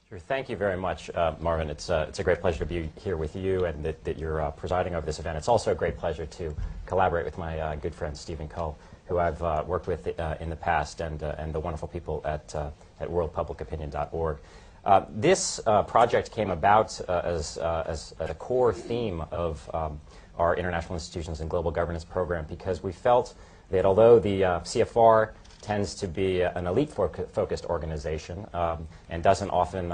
Sure. Thank you very much, Marvin. It's a great pleasure to be here with you and that you're presiding over this event. It's also a great pleasure to collaborate with my good friend Stephen Cull, who I've worked with in the past, and the wonderful people at worldpublicopinion.org. This project came about as a core theme of our International Institutions and Global Governance program, because we felt that although the CFR tends to be an elite-focused organization and doesn't often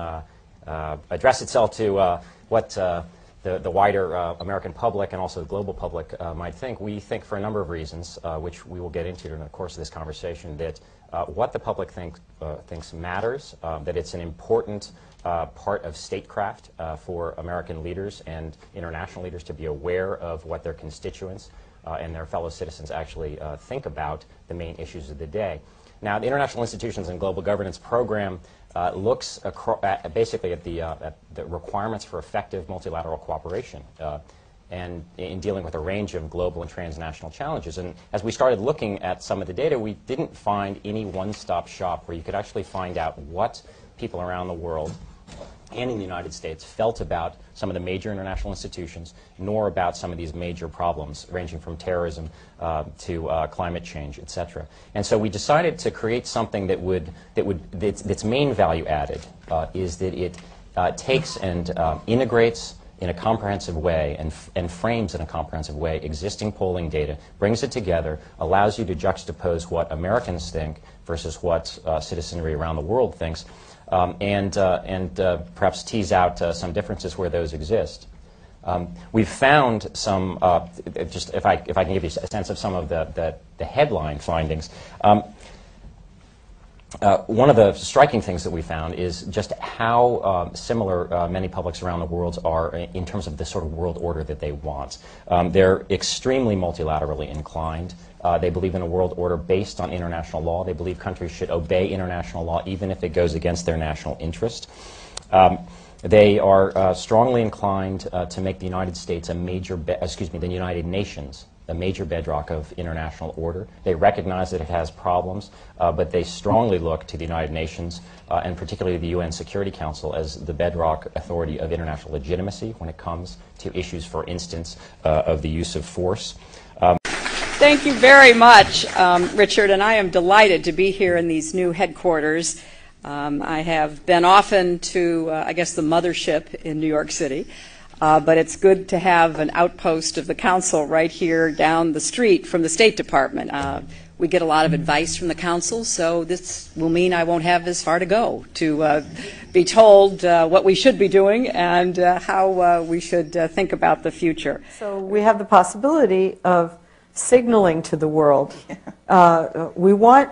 address itself to what the wider American public and also the global public might think. We think, for a number of reasons, which we will get into during the course of this conversation, that what the public thinks matters, that it's an important part of statecraft for American leaders and international leaders to be aware of what their constituents and their fellow citizens actually think about the main issues of the day. Now, the International Institutions and Global Governance program looks basically at the requirements for effective multilateral cooperation and in dealing with a range of global and transnational challenges. And as we started looking at some of the data, we didn't find any one-stop shop where you could actually find out what people around the world and in the United States felt about some of the major international institutions, nor about some of these major problems, ranging from terrorism to climate change, etc. And so we decided to create something its main value added is that it takes and integrates in a comprehensive way and frames in a comprehensive way existing polling data, brings it together, allows you to juxtapose what Americans think versus what citizenry around the world thinks, and perhaps tease out some differences where those exist. We've found some, just if I can give you a sense of some of the headline findings. One of the striking things that we found is just how similar many publics around the world are in terms of the sort of world order that they want. They're extremely multilaterally inclined. They believe in a world order based on international law. They believe countries should obey international law even if it goes against their national interest. They are strongly inclined to make the United States the United Nations a major bedrock of international order. They recognize that it has problems, but they strongly look to the United Nations and particularly the UN Security Council as the bedrock authority of international legitimacy when it comes to issues, for instance, of the use of force. Thank you very much, Richard, and I am delighted to be here in these new headquarters. I have been often to, I guess, the mothership in New York City. But it's good to have an outpost of the Council right here down the street from the State Department. We get a lot of advice from the Council, so this will mean I won't have as far to go to be told what we should be doing and how we should think about the future. So we have the possibility of signaling to the world. We want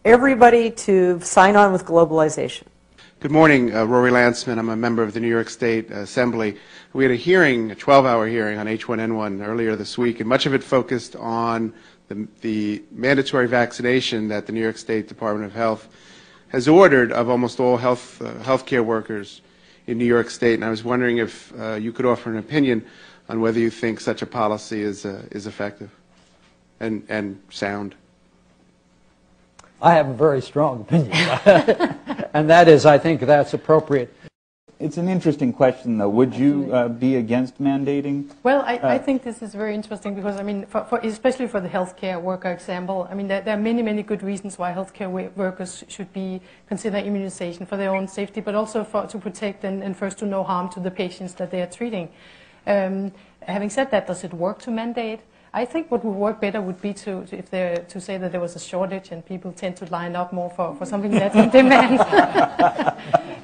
everybody to sign on with globalization. Good morning, Rory Lansman. I'm a member of the New York State Assembly. We had a hearing, a 12-hour hearing on H1N1 earlier this week, and much of it focused on the mandatory vaccination that the New York State Department of Health has ordered of almost all healthcare workers in New York State. And I was wondering if you could offer an opinion on whether you think such a policy is effective and sound. I have a very strong opinion, and that is, I think that's appropriate. It's an interesting question, though. Would you be against mandating? Well, I think this is very interesting because, I mean, especially for the healthcare worker example, I mean, there are many, many good reasons why healthcare workers should be considered immunization for their own safety, but also to protect and first to no harm to the patients that they are treating. Having said that, does it work to mandate? I think what would work better would be to say that there was a shortage and people tend to line up more for something that's in demand.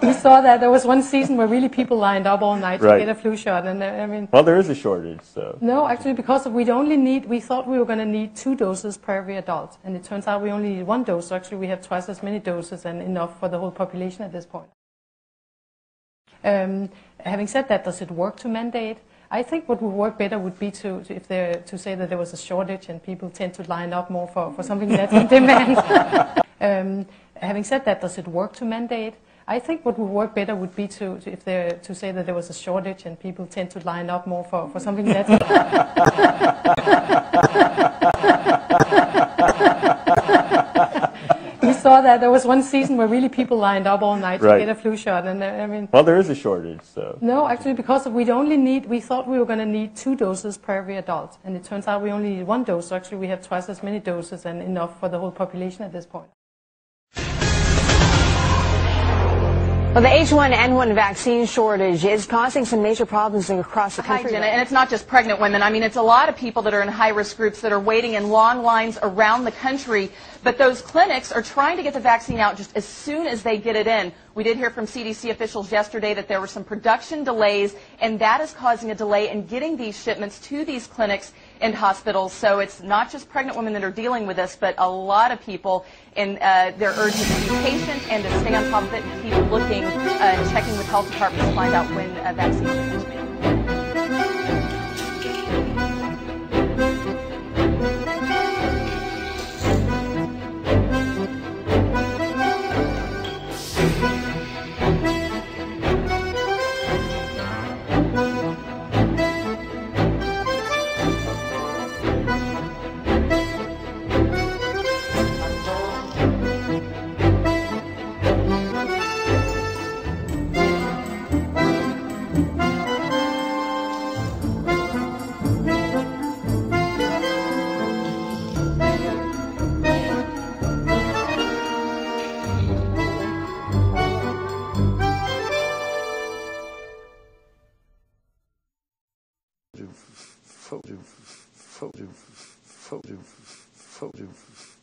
We saw that there was one season where really people lined up all night to get a flu shot, and I mean. Well, there is a shortage, so. No, actually, because we thought we were going to need 2 doses per every adult, and it turns out we only need 1 dose. So actually, we have twice as many doses and enough for the whole population at this point. Having said that, does it work to mandate? I think what would work better would be to say that there was a shortage and people tend to line up more for something that's in demand. Having said that, does it work to mandate? I think what would work better would be to say that there was a shortage and people tend to line up more for something that's saw that. There was one season where really people lined up all night to Right. get a flu shot, and I mean. Well, there is a shortage, so. No, actually, because we thought we were going to need 2 doses per every adult, and it turns out we only need 1 dose. So actually, we have twice as many doses and enough for the whole population at this point. Well, the H1N1 vaccine shortage is causing some major problems across the country. Hi, Jenna, and it's not just pregnant women. I mean, it's a lot of people that are in high-risk groups that are waiting in long lines around the country. But those clinics are trying to get the vaccine out just as soon as they get it in. We did hear from CDC officials yesterday that there were some production delays, and that is causing a delay in getting these shipments to these clinics and hospitals. So it's not just pregnant women that are dealing with this, but a lot of people, and they're urged to be patient and to stay on top of it and keep looking and checking with health departments to find out when vaccine shipments are made. Fold.